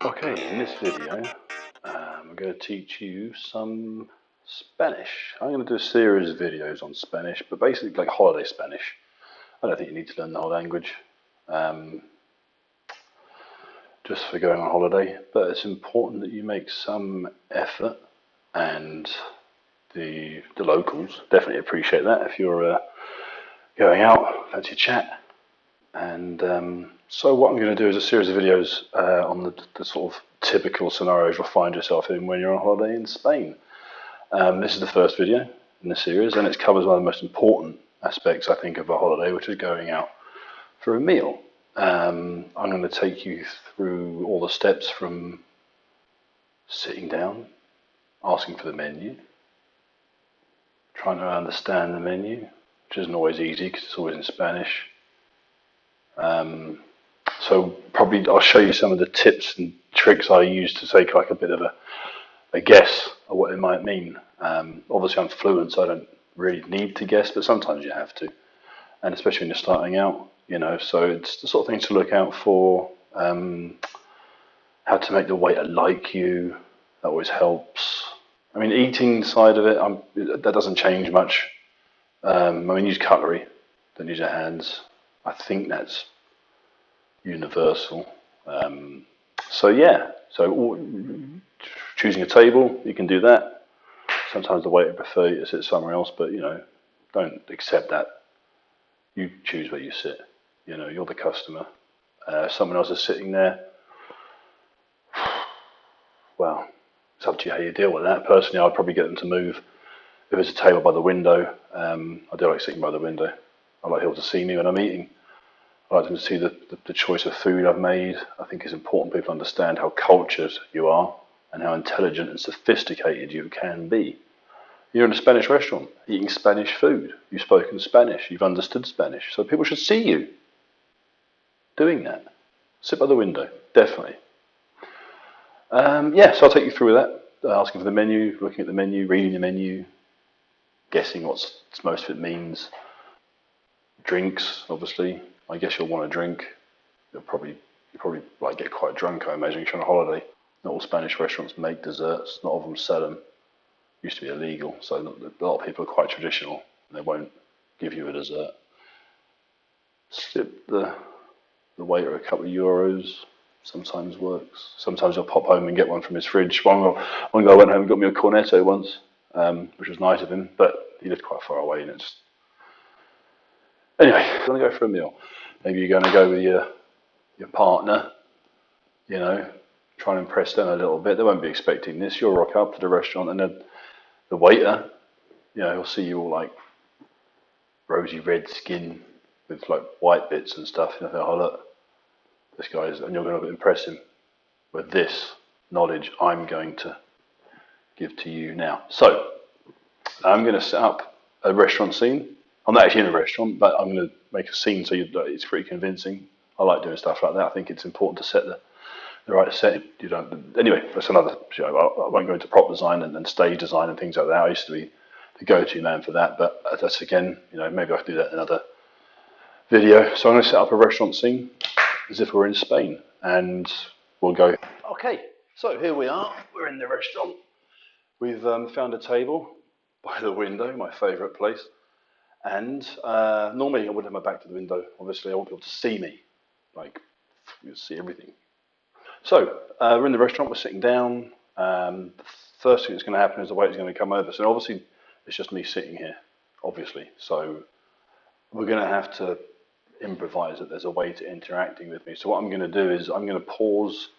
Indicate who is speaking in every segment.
Speaker 1: Okay, in this video, I'm going to teach you some Spanish. I'm going to do a series of videos on Spanish, but basically like holiday Spanish. I don't think you need to learn the whole language just for going on holiday, but it's important that you make some effort, and the locals definitely appreciate that if you're going out, fancy a chat. And so what I'm going to do is a series of videos on the sort of typical scenarios you'll find yourself in when you're on holiday in Spain. This is the first video in the series, and it covers one of the most important aspects, I think, of a holiday, which is going out for a meal. I'm going to take you through all the steps from sitting down, asking for the menu, trying to understand the menu, which isn't always easy because it's always in Spanish. So probably I'll show you some of the tips and tricks I use to take like a bit of a guess of what it might mean. Obviously I'm fluent, so I don't really need to guess, but sometimes you have to, and especially when you're starting out, you know. So it's the sort of things to look out for. How to make the waiter like you, that always helps. I mean, eating side of it, that doesn't change much. I mean, use cutlery, don't use your hands. I think that's universal. So yeah, so choosing a table, you can do that. Sometimes the waiter prefer you to sit somewhere else, but you know, don't accept that. You choose where you sit. You know, you're the customer. If someone else is sitting there, well, it's up to you how you deal with that. Personally, I'd probably get them to move. If there's a table by the window, I do like sitting by the window. I like people to see me when I'm eating. I like them to see the choice of food I've made. I think it's important people understand how cultured you are and how intelligent and sophisticated you can be. You're in a Spanish restaurant, eating Spanish food. You've spoken Spanish. You've understood Spanish. So people should see you doing that. Sit by the window, definitely. Yeah, so I'll take you through that. Asking for the menu, looking at the menu, reading the menu, guessing what most of it means. Drinks, obviously. I guess you'll want a drink. You probably like get quite drunk, I imagine, if you're on a holiday. Not all Spanish restaurants make desserts. Not all of them sell them. Used to be illegal, so a lot of people are quite traditional. They won't give you a dessert. Slip the waiter a couple of euros. Sometimes works. Sometimes I'll pop home and get one from his fridge. One guy went home and got me a cornetto once, which was nice of him, but he lived quite far away, and it's anyway. You're gonna go for a meal. Maybe you're going to go with your partner. You know, try and impress them a little bit. They won't be expecting this. You'll rock up to the restaurant, and then the waiter, you know, he'll see you all like rosy red skin with like white bits and stuff. You know, oh look, this guy's, and you're going to impress him with this knowledge I'm going to give to you now. So I'm going to set up a restaurant scene. I'm not actually in a restaurant, but I'm going to make a scene so it's pretty convincing. I like doing stuff like that. I think it's important to set the right setting. You don't. Anyway, that's another show. I won't go into prop design and stage design and things like that. I used to be the go-to man for that, but that's again, you know, maybe I could do that in another video. So I'm going to set up a restaurant scene as if we're in Spain, and we'll go. Okay, so here we are. We're in the restaurant. We've found a table by the window, my favourite place. And normally I wouldn't have my back to the window. Obviously, I want people to see me, like you see everything. So we're in the restaurant. We're sitting down. The first thing that's going to happen is the waiter's going to come over. So obviously, it's just me sitting here, obviously. So we're going to have to improvise that there's a waiter interacting with me. So what I'm going to do is I'm going to pause,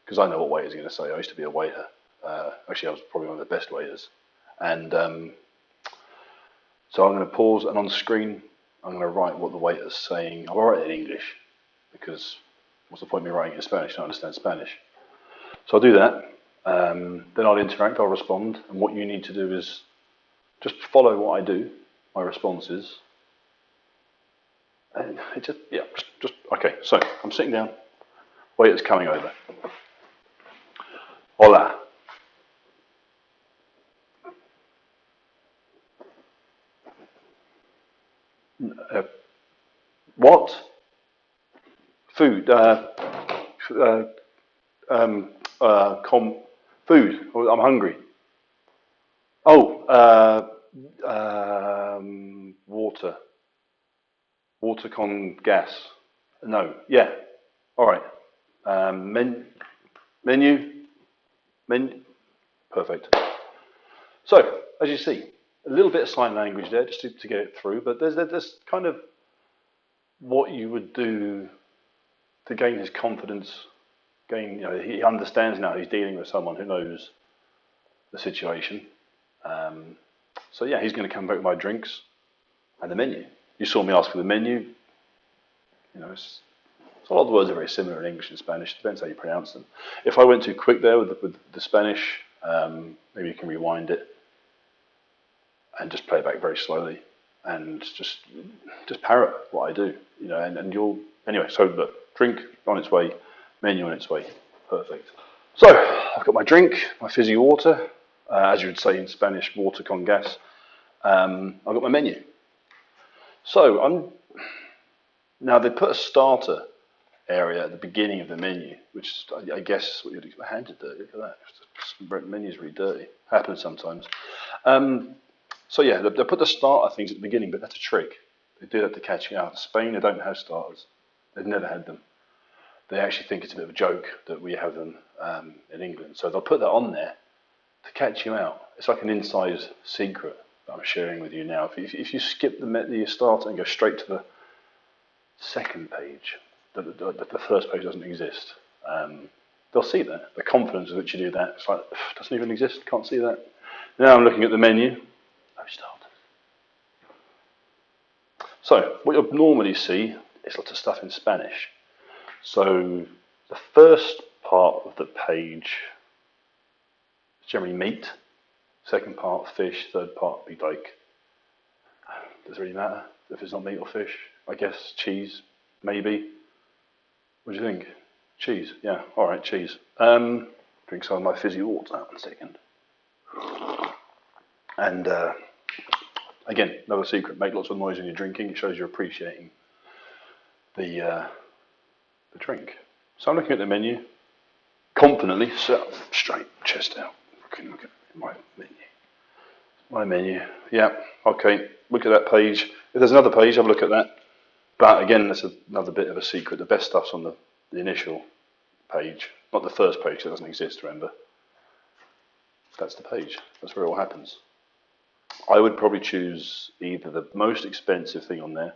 Speaker 1: because I know what waiter's going to say. I used to be a waiter. Actually, I was probably one of the best waiters. And so I'm going to pause, and on the screen, I'm going to write what the waiter's saying. I'll write it in English, because what's the point of me writing it in Spanish? I don't understand Spanish. So I'll do that. Then I'll interact, I'll respond, and what you need to do is just follow what I do, my responses. And it just, yeah, just okay. So I'm sitting down, waiter's coming over. Hola. Uh, what? Food. Uh, um, com. Food. Oh, I'm hungry. Oh, water. Water con gas. No. Yeah. All right. Menu. Menu. Perfect. So, as you see, a little bit of sign language there just to get it through, but there's kind of what you would do to gain his confidence. He understands now he's dealing with someone who knows the situation. Um, so yeah, he's going to come back with my drinks and the menu. You saw me ask for the menu. A lot of the words are very similar in English and Spanish. It depends how you pronounce them. If I went too quick there with the Spanish, maybe you can rewind it and just play it back very slowly and just parrot what I do. And you'll anyway. So look, drink on its way, menu on its way. Perfect. So I've got my drink, my fizzy water, as you would say in Spanish, water con gas. I've got my menu. So now they put a starter area at the beginning of the menu, which I guess what you'd expect. My hands are dirty. Look at that. The menu's really dirty. Happens sometimes. So yeah, they put the starter things at the beginning, but that's a trick. They do that to catch you out. Spain, they don't have starters. They've never had them. They actually think it's a bit of a joke that we have them in England. So they'll put that on there to catch you out. It's like an inside secret that I'm sharing with you now. If you skip the starter and go straight to the second page, the first page doesn't exist. They'll see that. The confidence with which you do that, it's like, it doesn't even exist, can't see that. Now I'm looking at the menu. No starters. So, what you'll normally see is lots of stuff in Spanish. So, the first part of the page is generally meat, second part fish, third part would be like, does it really matter if it's not meat or fish? I guess cheese, maybe. What do you think? Cheese, yeah, alright, cheese. Drink some of my fizzy water, 1 second. And again, another secret, make lots of noise when you're drinking, it shows you're appreciating the drink. So I'm looking at the menu, confidently, sit up straight, chest out. Look at my menu. My menu, yeah, okay, look at that page. If there's another page, have a look at that. But again, that's another bit of a secret. The best stuff's on the initial page, not the first page, that doesn't exist, remember. That's the page, that's where it all happens. I would probably choose either the most expensive thing on there,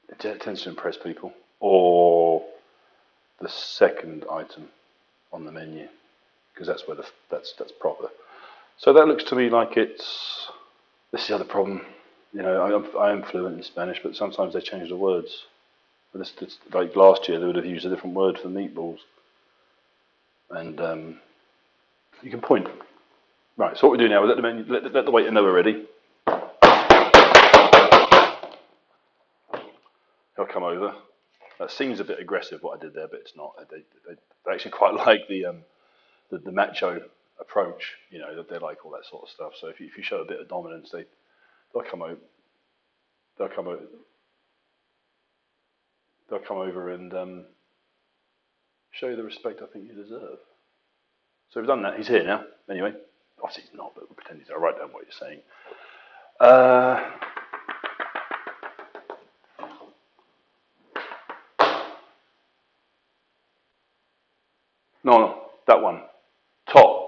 Speaker 1: it tends to impress people, or the second item on the menu, because that's where that's proper. So that looks to me like this is the other problem. I am fluent in Spanish, but sometimes they change the words. Like last year, they would have used a different word for meatballs. And you can point. Right, so what we do now, we let the waiter know we're ready. He'll come over. That seems a bit aggressive what I did there, but it's not. They actually quite like the macho approach. They like all that sort of stuff. So if you show a bit of dominance, they'll come over. They'll come over. They'll come over and show you the respect I think you deserve. So we've done that. He's here now. Anyway, obviously he's not, but we'll pretend he's there. I'll write down what you're saying. No, that one. Top.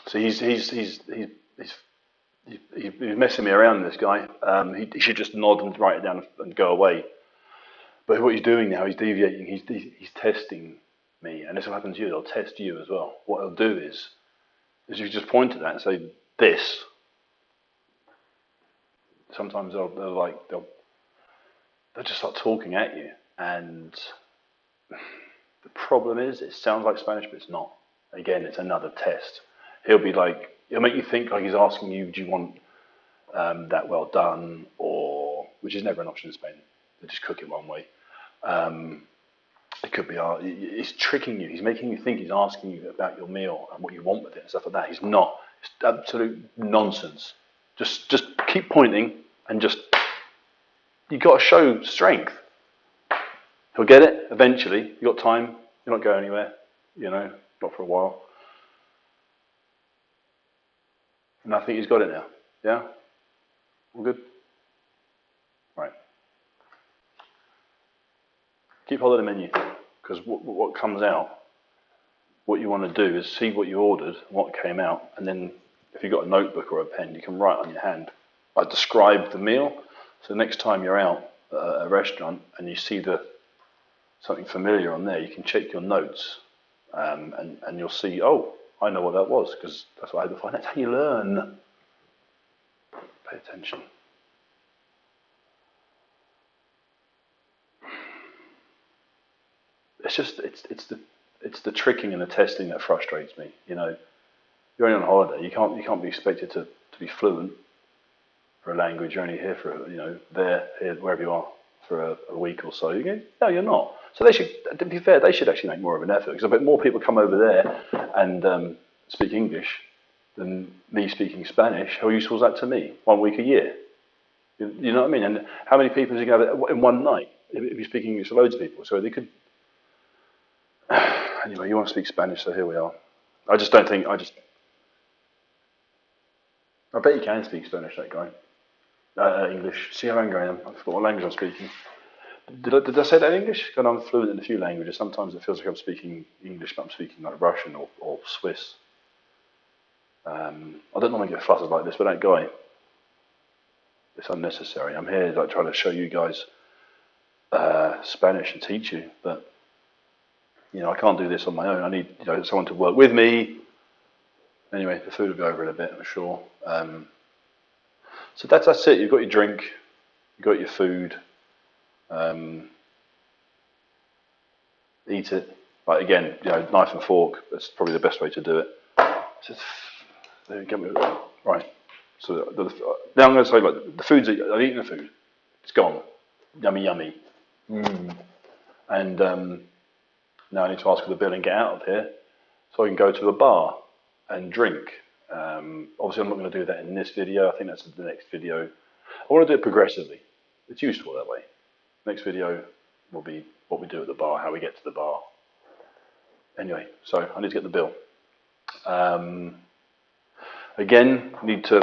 Speaker 1: So he's messing me around, this guy. He should just nod and write it down and go away. But what he's doing now, he's deviating. He's testing me, and this will happen to you. They'll test you as well. What they'll do is you just point at that and say this. Sometimes they'll just start talking at you, and the problem is it sounds like Spanish, but it's not. Again, it's another test. He'll make you think like he's asking you, do you want that well done, which is never an option in Spain. They just cook it one way. It could be, he's tricking you. He's making you think he's asking you about your meal and what you want with it and stuff like that. He's not. It's absolute nonsense. Just keep pointing and you got to show strength. He'll get it eventually. You got time. You're not going anywhere. Not for a while. And I think he's got it now. Yeah? All good? Right. Keep hold of the menu, because what comes out, what you want to do is see what you ordered, what came out, and then if you've got a notebook or a pen, you can write on your hand. Like describe the meal, so next time you're out at a restaurant and you see something familiar on there, you can check your notes, and you'll see, oh, I know what that was, because that's what I had to find. That's how you learn. Pay attention. It's the tricking and the testing that frustrates me. You're only on holiday. You can't be expected to be fluent for a language. You're only here for here, wherever you are, for a week or so. You go, no, you're not. So they should, to be fair, they should actually make more of an effort, because I bet more people come over there and speak English than me speaking Spanish. How useful is that to me? 1 week a year. You know what I mean? And how many people do you have in one night if you're speaking English to loads of people? So they could. Anyway, you want to speak Spanish, so here we are. I bet you can speak Spanish, that guy. English. See how angry I am. I forgot what language I'm speaking. Did I say that in English? Because I'm fluent in a few languages. Sometimes it feels like I'm speaking English, but I'm speaking like Russian or Swiss. I don't normally get flustered like this, but that guy, it's unnecessary. I'm here like trying to show you guys Spanish and teach you, but I can't do this on my own. I need someone to work with me. Anyway, the food will be over in a bit, I'm sure. So that's it. You've got your drink, you've got your food. Eat it. Like again, knife and fork. That's probably the best way to do it. There you go. Right. So now I'm going to say, like, the food's. I've eaten the food. It's gone. Yummy, yummy. And now I need to ask for the bill and get out of here, so I can go to a bar and drink. Obviously, I'm not going to do that in this video. I think that's the next video. I want to do it progressively. It's useful that way. Next video will be what we do at the bar, how we get to the bar. Anyway, so I need to get the bill. Again, need to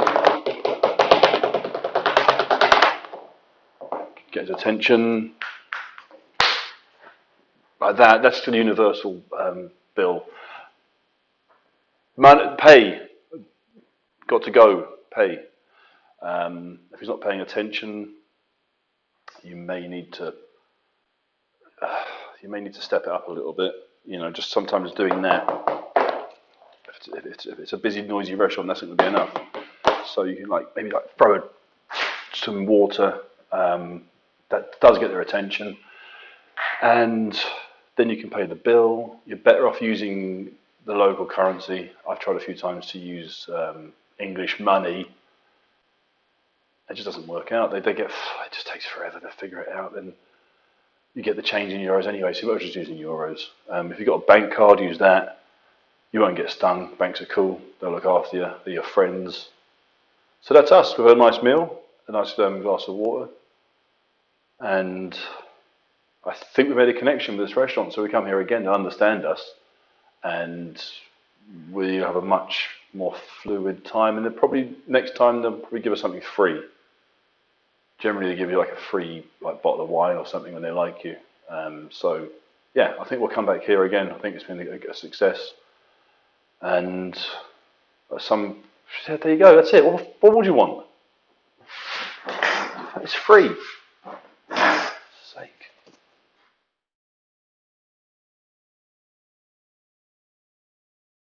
Speaker 1: get his attention. Like that. That's the universal bill. Pay. Got to go. Pay. If he's not paying attention, you may need to step it up a little bit. Just sometimes doing that. If it's a busy, noisy restaurant, that's not going to be enough. So you can maybe throw some water. That does get their attention, and then you can pay the bill. You're better off using the local currency. I've tried a few times to use English money. It just doesn't work out. It just takes forever to figure it out. Then you get the change in euros anyway, so you're just using euros. If you've got a bank card, use that. You won't get stung. Banks are cool. They'll look after you. They're your friends. So that's us. We've had a nice meal, a nice glass of water, and I think we made a connection with this restaurant. So we come here again to understand us, and we have a much more fluid time. And then probably next time they'll probably give us something free. Generally, they give you a free bottle of wine or something when they like you. So yeah, I think we'll come back here again. I think it's been a success. And there you go. That's it. What would you want? It's free.